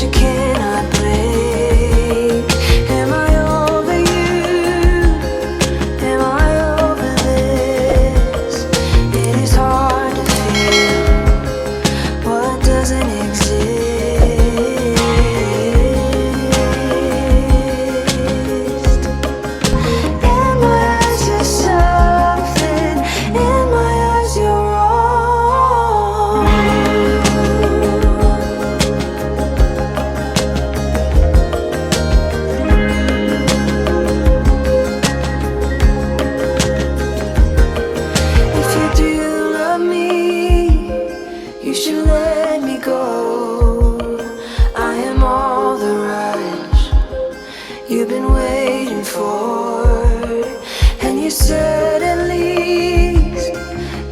you cannot break. Am I over you? Am I over this? It is hard to feel what doesn't exist. In my eyes you're something, in my eyes you're wrong. If you do love me, you should let me go. I am all the rush you've been waiting for, and you said at least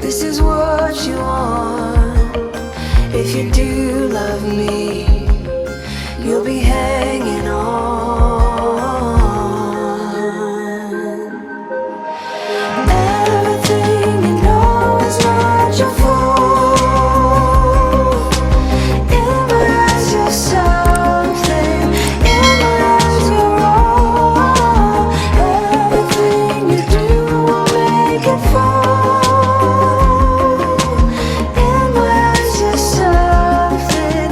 this is what you want. If you do love me, you'll be hanging on. Everything you know is not your fault. In my eyes you're something, in my eyes you're wrong. Everything you do will make it fall. In my eyes you're something,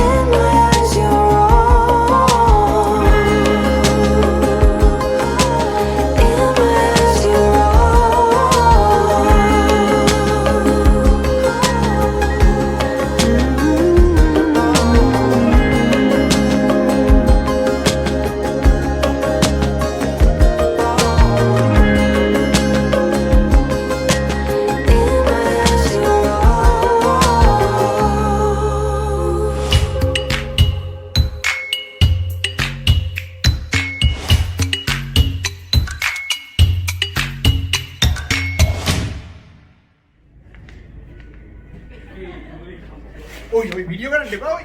in my eyes you're wrong. In my eyes you're wrong. In my eyes you're Uy, uy, video grande, pa, uy.